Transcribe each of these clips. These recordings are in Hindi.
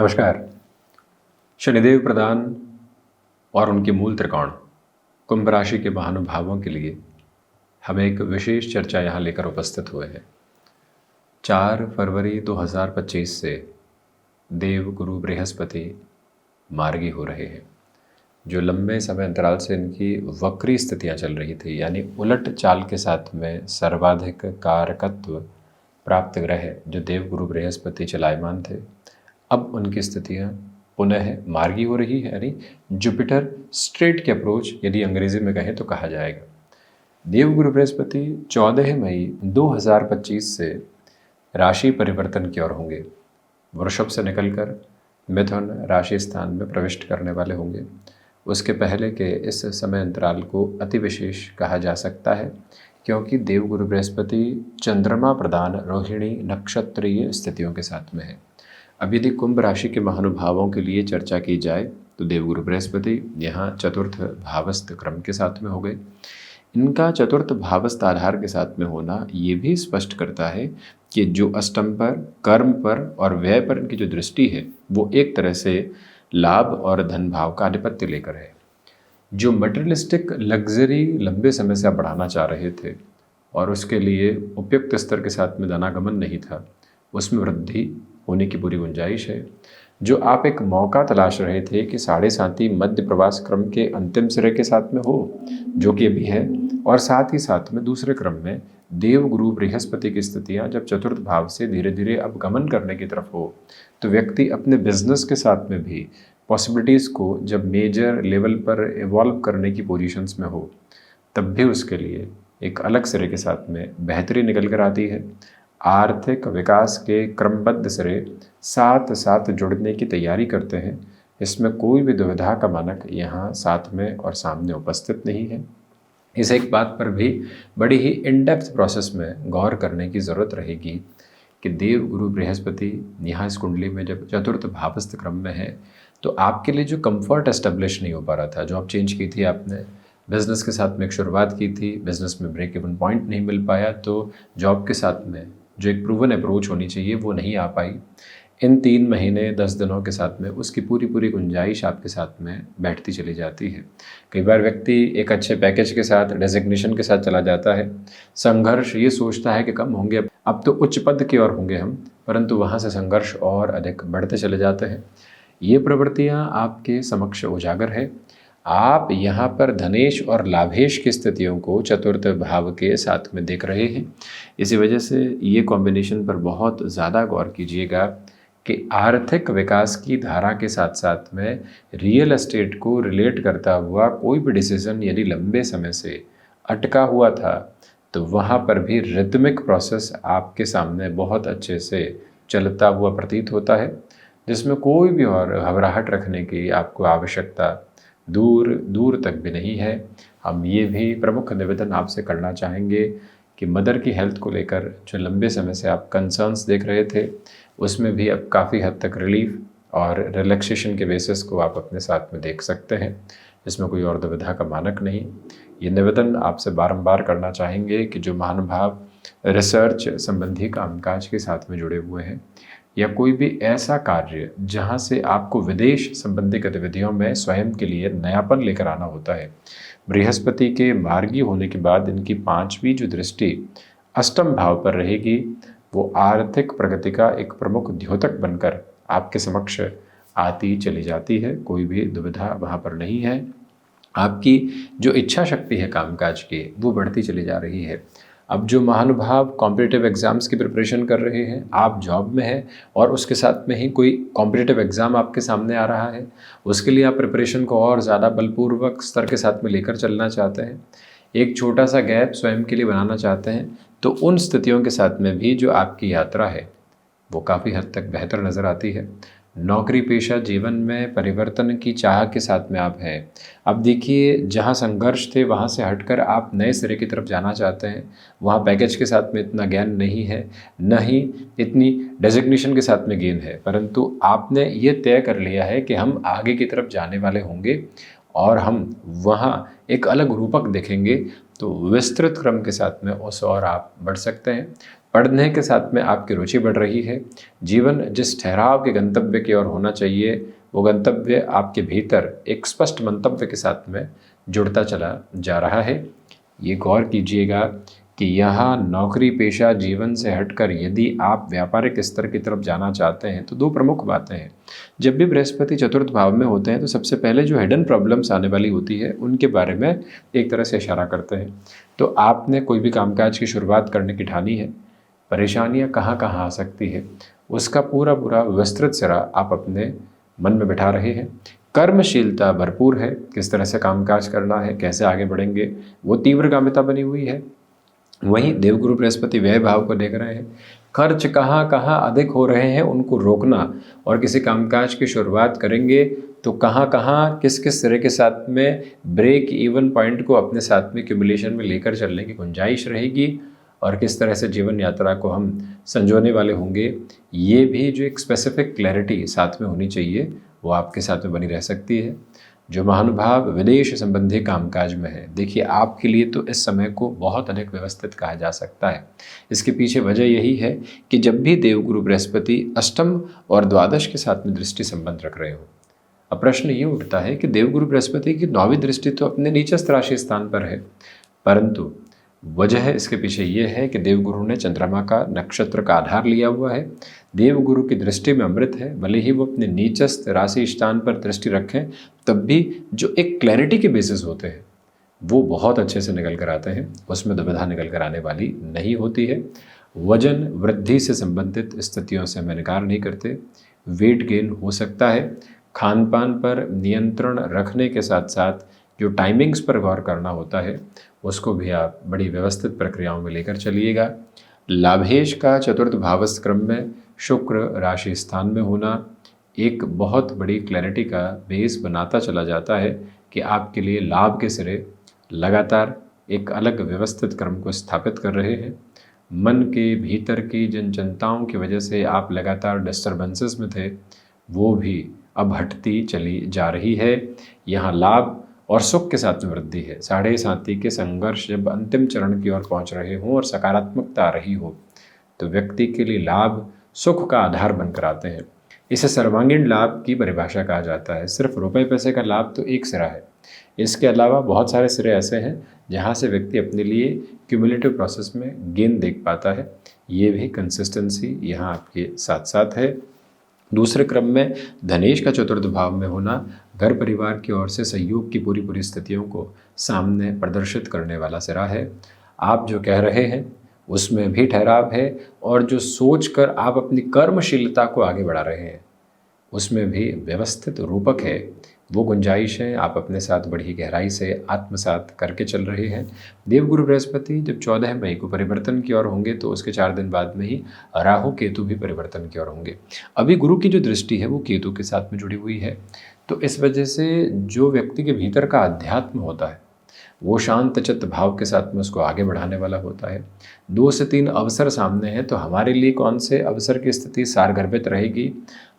नमस्कार। शनिदेव प्रधान और उनके मूल त्रिकोण कुंभ राशि के महानुभावों के लिए हम एक विशेष चर्चा यहाँ लेकर उपस्थित हुए हैं। 4 फरवरी 2025 से देव गुरु बृहस्पति मार्गी हो रहे हैं, जो लंबे समय अंतराल से इनकी वक्री स्थितियाँ चल रही थी, यानी उलट चाल के साथ में सर्वाधिक कारकत्व प्राप्त ग्रह जो देव गुरु बृहस्पति चलायमान थे, अब उनकी स्थितियाँ पुनः मार्गी हो रही है, यानी जुपिटर स्ट्रेट के अप्रोच यदि अंग्रेजी में कहें तो कहा जाएगा। देवगुरु बृहस्पति 14 मई 2025 से राशि परिवर्तन की ओर होंगे। वृषभ से निकलकर मिथुन राशि स्थान में प्रविष्ट करने वाले होंगे। उसके पहले के इस समय अंतराल को अति विशेष कहा जा सकता है, क्योंकि देवगुरु बृहस्पति चंद्रमा प्रधान रोहिणी नक्षत्रीय स्थितियों के साथ में है। अब यदि कुंभ राशि के महानुभावों के लिए चर्चा की जाए तो देवगुरु बृहस्पति यहाँ चतुर्थ भावस्थ क्रम के साथ में हो गए। इनका चतुर्थ भावस्थ आधार के साथ में होना ये भी स्पष्ट करता है कि जो अष्टम पर, कर्म पर और व्यय पर इनकी जो दृष्टि है वो एक तरह से लाभ और धन भाव का आधिपत्य लेकर है। जो मटेरियलिस्टिक लग्जरी लंबे समय से आप बढ़ाना चाह रहे थे और उसके लिए उपयुक्त स्तर के साथ में धनागमन नहीं था, उसमें वृद्धि होने की पूरी गुंजाइश है। जो आप एक मौका तलाश रहे थे कि 7.5 मध्य प्रवास क्रम के अंतिम सिरे के साथ में हो, जो कि अभी है, और साथ ही साथ में दूसरे क्रम में देव गुरु बृहस्पति की स्थितियाँ जब चतुर्थ भाव से धीरे धीरे अब गमन करने की तरफ हो, तो व्यक्ति अपने बिजनेस के साथ में भी पॉसिबिलिटीज़ को जब मेजर लेवल पर इवॉल्व करने की पोजीशंस में हो, तब भी उसके लिए एक अलग सिरे के साथ में बेहतरी निकल कर आती है। आर्थिक विकास के क्रमबद्ध सिरे साथ साथ जुड़ने की तैयारी करते हैं। इसमें कोई भी दुविधा का मानक यहाँ साथ में और सामने उपस्थित नहीं है। इस एक बात पर भी बड़ी ही इन डेप्थ प्रोसेस में गौर करने की ज़रूरत रहेगी कि देव गुरु बृहस्पति यहाँ इस कुंडली में जब चतुर्थ भावस्थ क्रम में है, तो आपके लिए जो कंफर्ट एस्टेब्लिश नहीं हो पा रहा था, जॉब चेंज की थी आपने, बिज़नेस के साथ में एक शुरुआत की थी, बिज़नेस में ब्रेक इवन पॉइंट नहीं मिल पाया, तो जॉब के साथ में जो एक प्रूवन अप्रोच होनी चाहिए वो नहीं आ पाई। इन 3 महीने 10 दिनों के साथ में उसकी पूरी गुंजाइश आपके साथ में बैठती चली जाती है। कई बार व्यक्ति एक अच्छे पैकेज के साथ, डेजिग्नेशन के साथ चला जाता है, संघर्ष ये सोचता है कि कम होंगे, अब तो उच्च पद की ओर होंगे हम, परंतु वहाँ से संघर्ष और अधिक बढ़ते चले जाते हैं। ये प्रवृत्तियाँ आपके समक्ष उजागर है। आप यहाँ पर धनेश और लाभेश की स्थितियों को चतुर्थ भाव के साथ में देख रहे हैं। इसी वजह से ये कॉम्बिनेशन पर बहुत ज़्यादा गौर कीजिएगा कि आर्थिक विकास की धारा के साथ साथ में रियल एस्टेट को रिलेट करता हुआ कोई भी डिसीजन यदि लंबे समय से अटका हुआ था, तो वहाँ पर भी रिदमिक प्रोसेस आपके सामने बहुत अच्छे से चलता हुआ प्रतीत होता है, जिसमें कोई भी और घबराहट रखने की आपको आवश्यकता दूर दूर तक भी नहीं है। हम ये भी प्रमुख निवेदन आपसे करना चाहेंगे कि मदर की हेल्थ को लेकर जो लंबे समय से आप कंसर्न्स देख रहे थे, उसमें भी अब काफ़ी हद तक रिलीफ और रिलैक्सेशन के बेसिस को आप अपने साथ में देख सकते हैं। इसमें कोई और दुविधा का मानक नहीं। ये निवेदन आपसे बारंबार करना चाहेंगे कि जो महानुभाव रिसर्च संबंधी कामकाज के साथ में जुड़े हुए हैं, या कोई भी ऐसा कार्य जहां से आपको विदेश संबंधी गतिविधियों में स्वयं के लिए नयापन लेकर आना होता है, बृहस्पति के मार्गी होने के बाद इनकी 5वीं जो दृष्टि अष्टम भाव पर रहेगी, वो आर्थिक प्रगति का एक प्रमुख द्योतक बनकर आपके समक्ष आती चली जाती है। कोई भी दुविधा वहाँ पर नहीं है। आपकी जो इच्छा शक्ति है कामकाज की, वो बढ़ती चली जा रही है। अब जो महानुभाव कॉम्पिटिटिव एग्ज़ाम्स की प्रिपरेशन कर रहे हैं, आप जॉब में हैं और उसके साथ में ही कोई कॉम्पिटिटिव एग्ज़ाम आपके सामने आ रहा है, उसके लिए आप प्रिपरेशन को और ज़्यादा बलपूर्वक स्तर के साथ में लेकर चलना चाहते हैं, एक छोटा सा गैप स्वयं के लिए बनाना चाहते हैं, तो उन स्थितियों के साथ में भी जो आपकी यात्रा है वो काफ़ी हद तक बेहतर नज़र आती है। नौकरी पेशा जीवन में परिवर्तन की चाह के साथ में आप हैं। अब देखिए, जहाँ संघर्ष थे वहाँ से हटकर आप नए सिरे की तरफ जाना चाहते हैं। वहाँ पैकेज के साथ में इतना ज्ञान नहीं है, न ही इतनी डेजिग्नेशन के साथ में गेन है, परंतु आपने ये तय कर लिया है कि हम आगे की तरफ जाने वाले होंगे और हम वहाँ एक अलग रूपक देखेंगे, तो विस्तृत क्रम के साथ में उस और आप बढ़ सकते हैं। पढ़ने के साथ में आपकी रुचि बढ़ रही है। जीवन जिस ठहराव के गंतव्य की ओर होना चाहिए, वो गंतव्य आपके भीतर एक स्पष्ट मंतव्य के साथ में जुड़ता चला जा रहा है। ये गौर कीजिएगा कि यहाँ नौकरी पेशा जीवन से हटकर यदि आप व्यापारिक स्तर की तरफ जाना चाहते हैं तो दो प्रमुख बातें हैं। जब भी बृहस्पति चतुर्थ भाव में होते हैं तो सबसे पहले जो हिडन प्रॉब्लम्स आने वाली होती है उनके बारे में एक तरह से इशारा करते हैं। तो आपने कोई भी कामकाज की शुरुआत करने की ठानी है, परेशानियाँ कहाँ कहाँ आ सकती है, उसका पूरा पूरा विस्तृत सिरा आप अपने मन में बिठा रहे हैं। कर्मशीलता भरपूर है, किस तरह से कामकाज करना है, कैसे आगे बढ़ेंगे, वो तीव्रगामिता बनी हुई है। वहीं देवगुरु बृहस्पति व्यय भाव को देख रहे हैं। खर्च कहाँ कहाँ अधिक हो रहे हैं उनको रोकना, और किसी कामकाज की शुरुआत करेंगे तो कहाँ कहाँ किस किस तरह के साथ में ब्रेक इवन पॉइंट को अपने साथ में क्यूमुलेशन में लेकर चलने की गुंजाइश रहेगी, और किस तरह से जीवन यात्रा को हम संजोने वाले होंगे, ये भी जो एक स्पेसिफिक क्लैरिटी साथ में होनी चाहिए वो आपके साथ में बनी रह सकती है। जो महानुभाव विदेश संबंधी कामकाज में है, देखिए आपके लिए तो इस समय को बहुत अधिक व्यवस्थित कहा जा सकता है। इसके पीछे वजह यही है कि जब भी देवगुरु बृहस्पति अष्टम और द्वादश के साथ में दृष्टि संबंध रख रहे हो, अब प्रश्न ये उठता है कि देवगुरु बृहस्पति की 9वीं दृष्टि तो अपने नीचस्थ राशि स्थान पर है, परंतु वजह इसके पीछे ये है कि देवगुरु ने चंद्रमा का नक्षत्र का आधार लिया हुआ है। देवगुरु की दृष्टि में अमृत है, भले ही वो अपने नीचस्थ राशि स्थान पर दृष्टि रखें, तब भी जो एक क्लैरिटी के बेसिस होते हैं वो बहुत अच्छे से निकल कर आते हैं, उसमें दुविधा निकल कर आने वाली नहीं होती है। वजन वृद्धि से संबंधित स्थितियों से हम इनकार नहीं करते, वेट गेन हो सकता है। खान पान पर नियंत्रण रखने के साथ साथ जो टाइमिंग्स पर गौर करना होता है उसको भी आप बड़ी व्यवस्थित प्रक्रियाओं में लेकर चलिएगा। लाभेश का चतुर्थ भावस्थ क्रम में शुक्र राशि स्थान में होना एक बहुत बड़ी क्लैरिटी का बेस बनाता चला जाता है कि आपके लिए लाभ के सिरे लगातार एक अलग व्यवस्थित क्रम को स्थापित कर रहे हैं। मन के भीतर की जिन चिंताओं की वजह से आप लगातार डिस्टर्बेंसेस में थे वो भी अब हटती चली जा रही है। यहाँ लाभ और सुख के साथ में वृद्धि है। साढ़े साथी के संघर्ष जब अंतिम चरण की ओर पहुंच रहे हों और सकारात्मकता आ रही हो तो व्यक्ति के लिए लाभ सुख का आधार बनकर आते हैं। इसे सर्वांगीण लाभ की परिभाषा कहा जाता है। सिर्फ रुपए पैसे का लाभ तो एक सिरा है, इसके अलावा बहुत सारे सिरे ऐसे हैं जहाँ से व्यक्ति अपने लिए क्यूमुलेटिव प्रोसेस में गेन देख पाता है। ये भी कंसिस्टेंसी यहाँ आपके साथ साथ है। दूसरे क्रम में धनेश का चतुर्थ भाव में होना घर परिवार की ओर से सहयोग की पूरी पूरी स्थितियों को सामने प्रदर्शित करने वाला सिरा है। आप जो कह रहे हैं उसमें भी ठहराव है, और जो सोच कर आप अपनी कर्मशीलता को आगे बढ़ा रहे हैं उसमें भी व्यवस्थित रूपक है। वो गुंजाइशें आप अपने साथ बड़ी गहराई से आत्मसात करके चल रहे हैं। देवगुरु बृहस्पति जब 14 मई को परिवर्तन की ओर होंगे तो उसके 4 दिन बाद में ही राहु केतु भी परिवर्तन की ओर होंगे। अभी गुरु की जो दृष्टि है वो केतु के साथ में जुड़ी हुई है, तो इस वजह से जो व्यक्ति के भीतर का अध्यात्म होता है वो शांत चित्त भाव के साथ में उसको आगे बढ़ाने वाला होता है। 2 से 3 अवसर सामने हैं, तो हमारे लिए कौन से अवसर की स्थिति सारगर्भित रहेगी,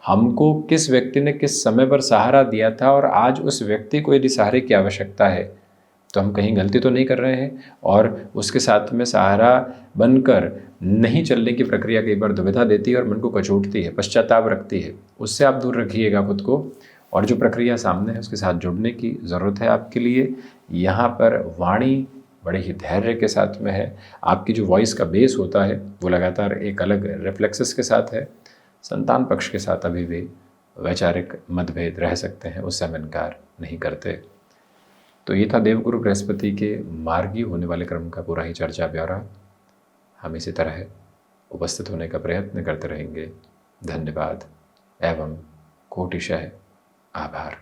हमको किस व्यक्ति ने किस समय पर सहारा दिया था और आज उस व्यक्ति को यदि सहारे की आवश्यकता है तो हम कहीं गलती तो नहीं कर रहे हैं, और उसके साथ में सहारा बनकर नहीं चलने की प्रक्रिया कई बार दुविधा देती है और मन को कचोटती है, पश्चाताप रखती है। उससे आप दूर रखिएगा खुद को, और जो प्रक्रिया सामने है उसके साथ जुड़ने की ज़रूरत है आपके लिए। यहाँ पर वाणी बड़े ही धैर्य के साथ में है। आपकी जो वॉइस का बेस होता है वो लगातार एक अलग रिफ्लेक्सेस के साथ है। संतान पक्ष के साथ अभी भी वैचारिक मतभेद रह सकते हैं, उससे हम इनकार नहीं करते। तो ये था देवगुरु बृहस्पति के मार्गी होने वाले क्रम का पूरा ही चर्चा ब्यौरा। हम इसी तरह उपस्थित होने का प्रयत्न करते रहेंगे। धन्यवाद एवं कोटिशः आभार।